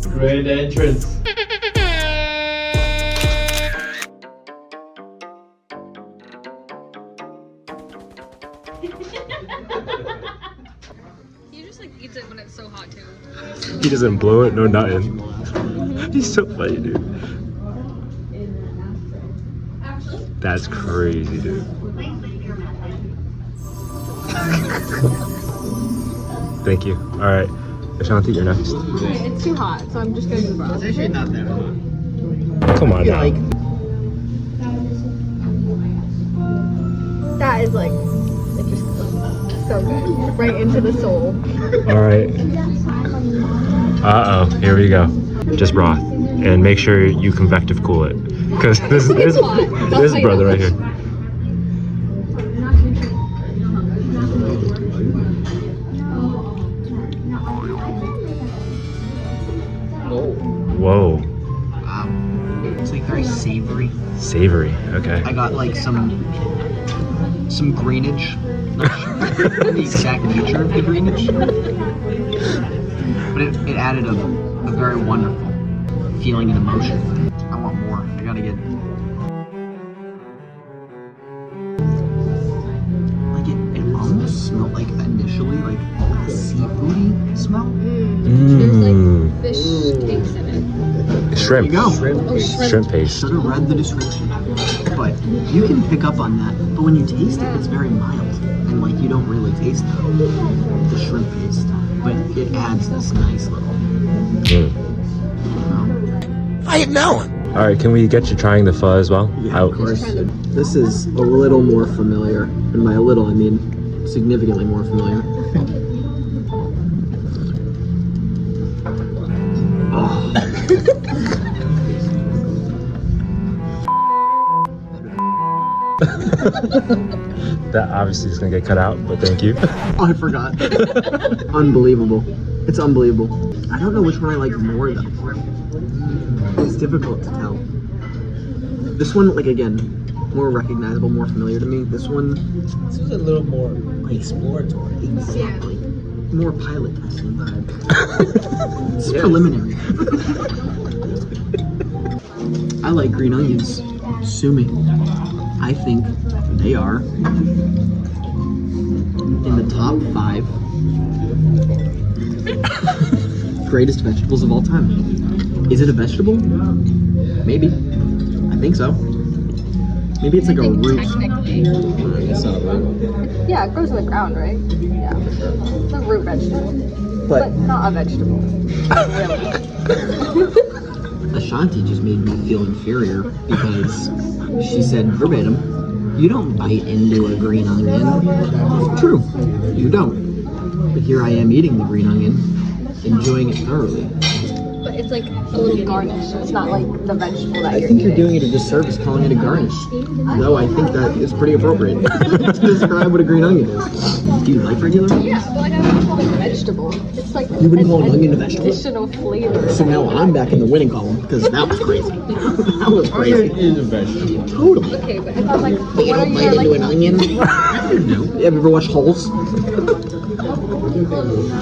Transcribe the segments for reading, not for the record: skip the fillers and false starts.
Great entrance. He just like eats it when it's so hot too. He doesn't blow it, no nothing. He's so funny, dude. That's crazy, dude. Thank you. All right, Ashanti, you're next. It's too hot, so I'm just gonna do broth. It's actually not that hot. Come on now. That is like just so good. Right into the soul. All right. Uh-oh, here we go. Just broth. And make sure you convective cool it. Because this brother right here. Whoa. It's like very savory. Savory, okay. I got like some greenage. Not sure the exact nature of the greenage. But it added a very wonderful feeling and emotion. I want more. I gotta get. Like it almost smelled like initially like a seafoody smell. There's like fish taste in it. Shrimp. There you go. Shrimp paste. Should have read the description. But you can pick up on that. But when you taste it, it's very mild. And like you don't really taste the shrimp paste. But it adds this nice little. I am known. All right, can we get you trying the pho as well? Yeah, of course. This is a little more familiar. And by a little, I mean significantly more familiar. Oh. That obviously is gonna get cut out, but thank you. Oh, I forgot. Unbelievable. It's unbelievable. I don't know which one I like more though. It's difficult to tell. This one, like again, more recognizable, more familiar to me. This one, This was a little more exploratory. exactly. More pilot testing vibe. It's preliminary. I like green onions. Sue me. I think they are in the top 5 greatest vegetables of all time. Is it a vegetable? Maybe. I think so. Maybe it's like a root. Technically. It's not a root. Yeah, it grows in the ground, right? Yeah, for sure. It's a root vegetable. But But not a vegetable. Ashanti just made me feel inferior because she said verbatim, you don't bite into a green onion. True, you don't. But here I am eating the green onion, enjoying it thoroughly. But it's like a little garnish. It's not like the vegetable that I you're think you're eating. doing it a disservice calling it a garnish. Though I think that is pretty appropriate to describe what a green onion is. Do you like regular onions? Yeah, but like I wouldn't call it a vegetable. It's like You wouldn't call an onion a vegetable? additional flavor. So now I'm back in the winning column because that was crazy. That was crazy. is a vegetable. Totally. Okay, but if I'm like, But you what are don't you bite into like? an onion? No. Have you ever watched Holes?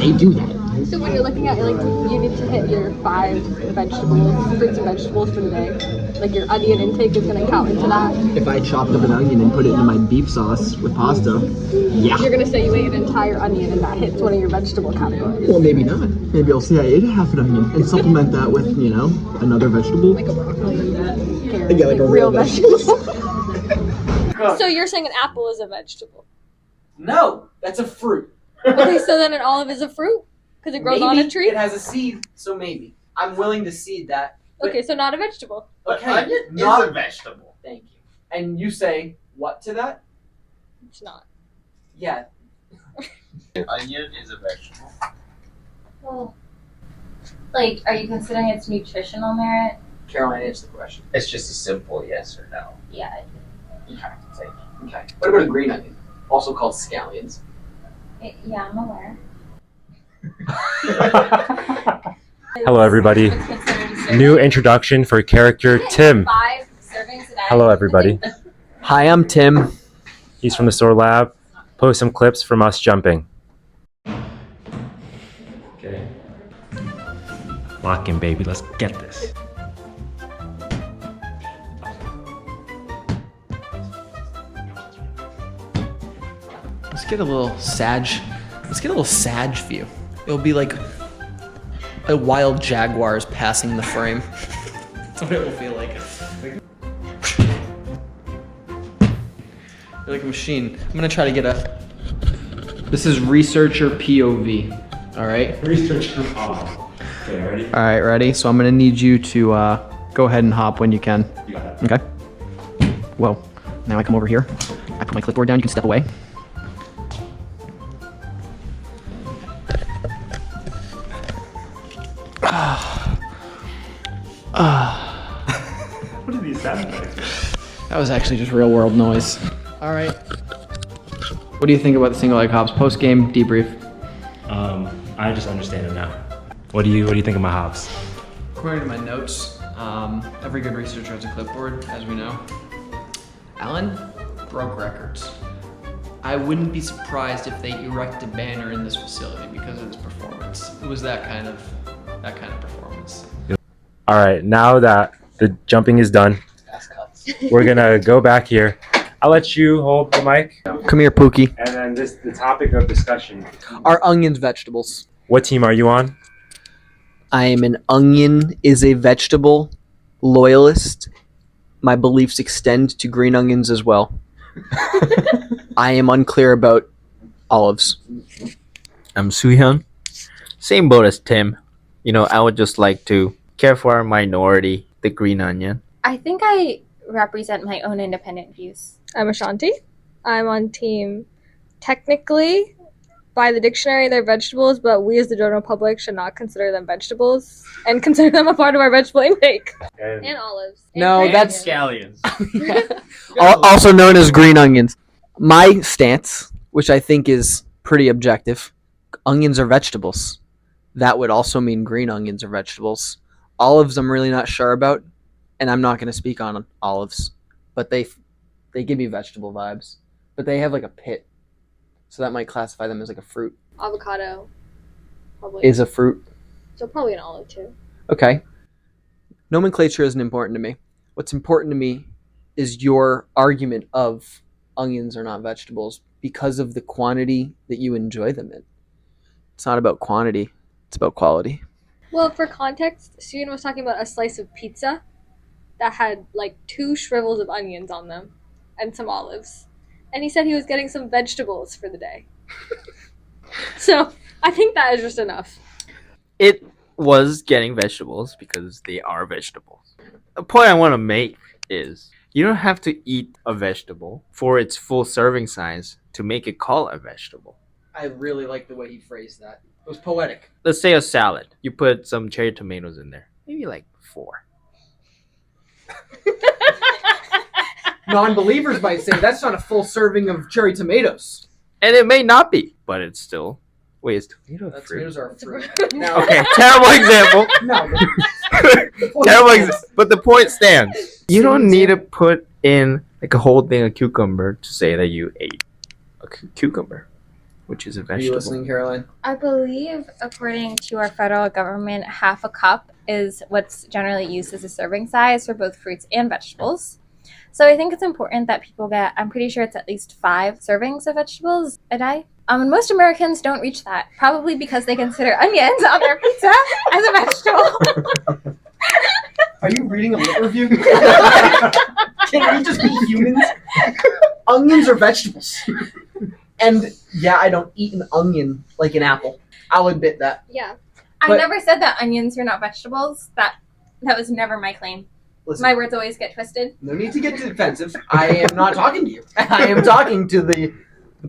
They do that. So when you're looking at it, like you need to hit your 5 vegetables, fruits and vegetables for the day. Like your onion intake is gonna count into that. If I chopped up an onion and put it into my beef sauce with pasta, yeah. You're gonna say you ate an entire onion and that hits one of your vegetable categories. Well, maybe not. Maybe I'll say I ate half an onion and supplement that with, you know, another vegetable. Like a broccoli, carrot, Yeah, like a real vegetable. So you're saying an apple is a vegetable? No, that's a fruit. Okay, so then an olive is a fruit? Because it grows on a tree? It has a seed, so maybe. I'm willing to seed that. Okay, so not a vegetable. Okay, Onion not is a vegetable. Thank you. And you say what to that? It's not. Yeah. Onion is a vegetable. Well, like, are you considering its nutritional merit? Caroline, answer the question. It's just a simple yes or no. Yeah. Okay, thank you. Okay. What about a green onion? Also called scallions. Yeah, I'm aware. Hello, everybody. It's considered a serving. New introduction for character Tim. 5 servings a day. Hello, everybody. Hi, I'm Tim. He's from the store lab. Post some clips from us jumping. Okay. Lock in, baby. Let's get this. Let's get a little Sag. Let's get a little Sag view. It'll be like a wild jaguar's passing the frame. That's what it will feel like. You're like a machine. I'm gonna try to get a. This is researcher POV. All right. Researcher pause. Okay, ready? All right, ready? So I'm gonna need you to go ahead and hop when you can. You got it. Okay. Well, now I come over here. I put my clipboard down. You can step away. What are these sound effects? That was actually just real world noise. All right. What do you think about the single leg hops post game debrief? I just understand it now. What do you think of my hops? According to my notes, every good researcher has a clipboard, as we know. Alan broke records. I wouldn't be surprised if they erect a banner in this facility because of this performance. It was that kind of performance. All right, now that the jumping is done, we're gonna go back here. I'll let you hold the mic. Come here, Pookie. And then the topic of discussion. Are onions vegetables? What team are you on? I am an onion is a vegetable loyalist. My beliefs extend to green onions as well. I am unclear about olives. I'm Suhyun. Same boat as Tim. You know, I would just like to care for our minority, the green onion. I think I represent my own independent views. I'm Ashanti. I'm on team. Technically, by the dictionary, they're vegetables, but we as the general public should not consider them vegetables and consider them a part of our vegetable intake. And olives. And No, green that's- onions. Scallions. Also known as green onions. My stance, which I think is pretty objective, onions are vegetables. That would also mean green onions are vegetables. Olives I'm really not sure about, and I'm not going to speak on olives, but they give me vegetable vibes. But they have like a pit, so that might classify them as like a fruit. Avocado. Probably. Is a fruit. So probably an olive too. Okay. Nomenclature isn't important to me. What's important to me is your argument of onions are not vegetables because of the quantity that you enjoy them in. It's not about quantity, it's about quality. Well, for context, Suyin was talking about a slice of pizza that had like 2 shrivels of onions on them and some olives. And he said he was getting some vegetables for the day. So I think that is just enough. It was getting vegetables because they are vegetables. The point I want to make is you don't have to eat a vegetable for its full serving size to make it call a vegetable. I really like the way he phrased that. It was poetic. Let's say a salad. You put some cherry tomatoes in there. Maybe like 4. Non-believers might say that's not a full serving of cherry tomatoes. And it may not be, but it's still... Wait, is tomato a That fruit? tomatoes are a fruit. Now, Okay, terrible example. no, Terrible example. But the point stands. You don't need to put in like a whole thing of cucumber to say that you ate a cucumber, which is a Are you vegetable. listening, Caroline? I believe, according to our federal government, half a cup is what's generally used as a serving size for both fruits and vegetables. So I think it's important that people get, I'm pretty sure it's at least 5 servings of vegetables a day. And most Americans don't reach that, probably because they consider onions on their pizza as a vegetable. Are you reading a lit review? Can we just be humans? Onions are vegetables. And yeah, I don't eat an onion like an apple. I'll admit that. Yeah. I But- never said that onions are not vegetables. That was never my claim. Listen, My words always get twisted. no need to get defensive. I am not talking to you. I am talking to the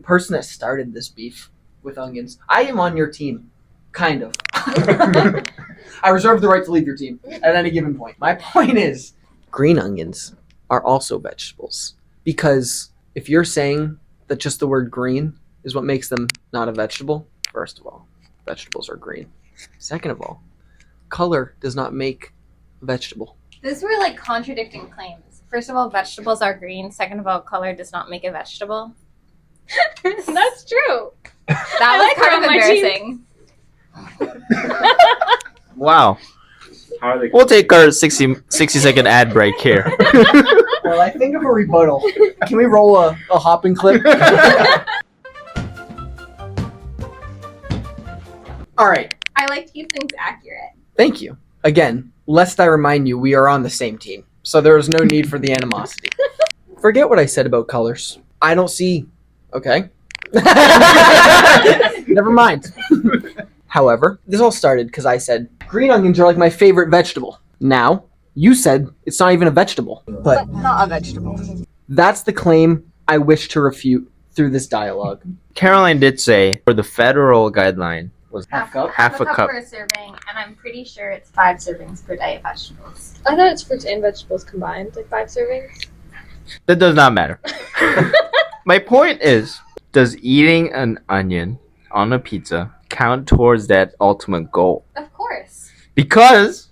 person that started this beef with onions. I am on your team. Kind of. I reserve the right to leave your team at any given point. My point is, green onions are also vegetables. Because if you're saying that just the word green is what makes them not a vegetable, first of all, vegetables are green. Second of all, color does not make a vegetable. Those were like contradicting claims. First of all, vegetables are green. Second of all, color does not make a vegetable. That's true. That I was like her kind of on my team. embarrassing. Wow. How are they? We'll take our 60-second ad break here. Well, I think of a rebuttal. Can we roll a hopping clip? All right. I like to keep things accurate. Thank you. Again, lest I remind you, we are on the same team, so there is no need for the animosity. Forget what I said about colors. I don't see. Okay. Never mind. However, this all started because I said green onions are like my favorite vegetable. Now, you said it's not even a vegetable. But Not a vegetable. that's the claim I wish to refute through this dialogue. Caroline did say for the federal guideline was Half cup? Half a cup. for a serving, and I'm pretty sure it's 5 servings per day of vegetables. I thought it's fruits and vegetables combined, like 5 servings. That does not matter. My point is, does eating an onion on a pizza count towards that ultimate goal? Of course. Because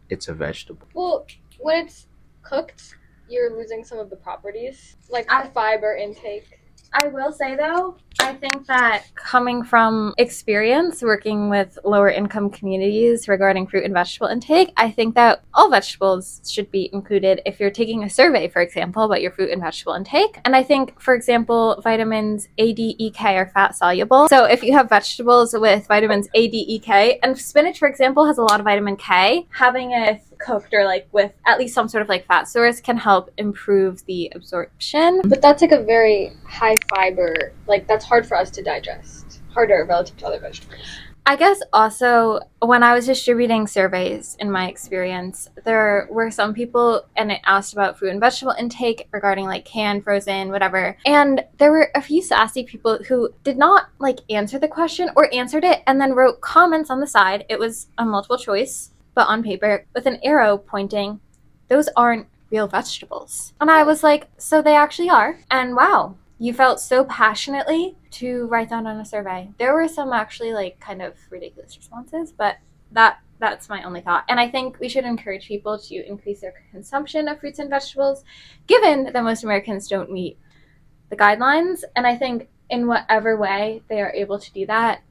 it's a vegetable. Well, when it's cooked, you're losing some of the properties, like I- fiber intake. I will say though, I think that coming from experience working with lower income communities regarding fruit and vegetable intake, I think that all vegetables should be included if you're taking a survey, for example, about your fruit and vegetable intake. And I think, for example, vitamins A, D, E, K are fat soluble. So if you have vegetables with vitamins A, D, E, K, and spinach, for example, has a lot of vitamin K, having it cooked or like with at least some sort of like fat source can help improve the absorption. But that's like a very high fiber, like that's hard for us to digest. Harder relative to other vegetables. I guess also when I was distributing surveys in my experience, there were some people and it asked about fruit and vegetable intake regarding like canned, frozen, whatever. And there were a few sassy people who did not like answer the question or answered it and then wrote comments on the side. It was a multiple choice, but on paper with an arrow pointing, those aren't real vegetables. And I was like, so they actually are. And wow, you felt so passionately to write down on a survey. There were some actually like kind of ridiculous responses, but that's my only thought. And I think we should encourage people to increase their consumption of fruits and vegetables, given that most Americans don't meet the guidelines. And I think in whatever way they are able to do that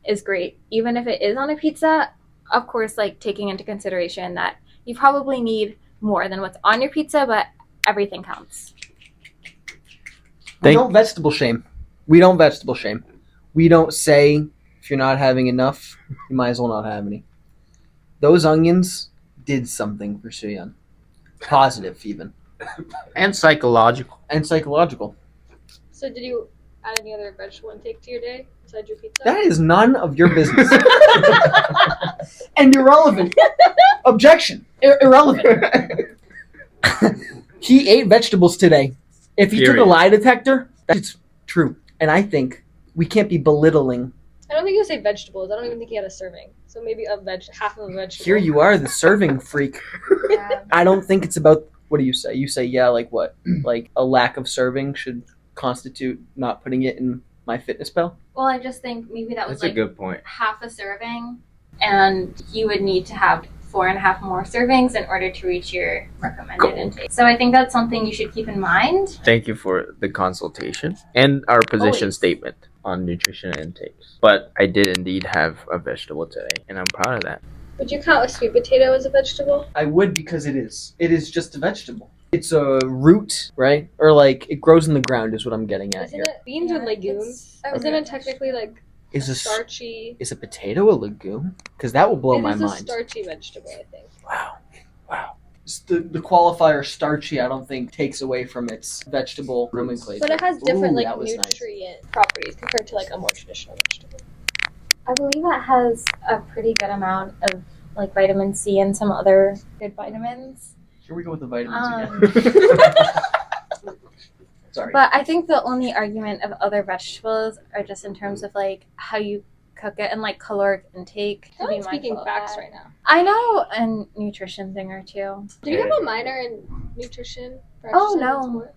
is great. Even if it is on a pizza, of course, like taking into consideration that you probably need more than what's on your pizza, but everything counts. We don't vegetable shame. We don't vegetable shame. We don't say if you're not having enough, you might as well not have any. Those onions did something for Suyeon. Positive, even. And psychological. And psychological. So did you add any other vegetable intake to your day besides your pizza? That is none of your business. And irrelevant. Objection. Irrelevant. He ate vegetables today. If he took a Period. lie detector, that's true. And I think we can't be belittling. I don't think you say vegetables. I don't even think he had a serving. So maybe half of a vegetable. Here you are, the serving freak. Yeah. I don't think it's about, what do you say? You say, yeah, like what? Like a lack of serving should constitute not putting it in my fitness pal? Well, I just think maybe that was That's a like good point. half a serving, and you would need to have 4.5 more servings in order to reach your recommended intake. So I think that's something you should keep in mind. Thank you for the consultation and our position Always. statement on nutrition intakes. But I did indeed have a vegetable today, and I'm proud of that. Would you count a sweet potato as a vegetable? I would, because it is. It is just a vegetable. It's a root, right? Or like it grows in the ground is what I'm getting at Isn't here. it beans Yeah, with legumes? it's- Isn't it technically like Is a starchy? is a potato a legume? Because that will blow my It is a mind. starchy vegetable, I think. Wow. The qualifier starchy, I don't think takes away from its vegetable nomenclature. But it has different Ooh, like that was nice. nutrient properties compared to like a more traditional vegetable. I believe it has a pretty good amount of like vitamin C and some other good vitamins. Here we go with the vitamins Um, again. Sorry. But I think the only argument of other vegetables are just in terms of like how you cook it and like caloric intake. to I'm be not speaking mindful of facts that. right now. I know a nutrition thing or two. Do you have a minor in nutrition? for Oh,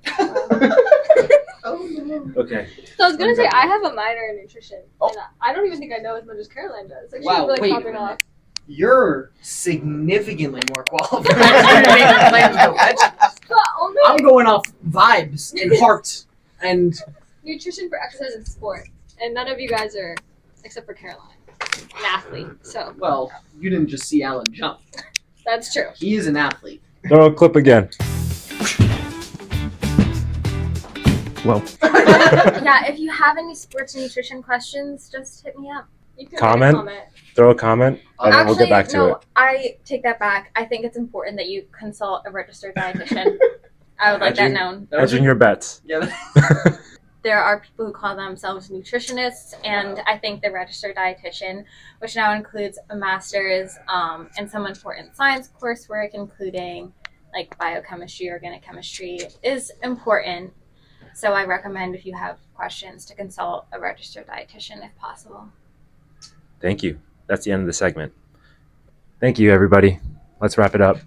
exercise and sport? Okay. So I was gonna say I have a minor in nutrition, Oh. and I don't even think I know as much as Caroline does. Like, Wow, she's really wait a popping minute. off. You're significantly more qualified to make claims about vegetables. But only I'm going off vibes and heart and nutrition for exercise and sport, and none of you guys are, except for Caroline, an athlete. So well, you didn't just see Alan jump. That's true. He is an athlete. Throw a clip again. Well, Yeah, if you have any sports and nutrition questions, just hit me up. You can Comment? throw a comment, and then we'll get back to it. I take that back. I think it's important that you consult a registered dietitian. I would like that known. Hedging your bets. Yeah. There are people who call themselves nutritionists, and I think the registered dietitian, which now includes a master's and some important science coursework, including like biochemistry, organic chemistry, is important. So I recommend, if you have questions, to consult a registered dietitian if possible. Thank you. That's the end of the segment. Thank you, everybody. Let's wrap it up.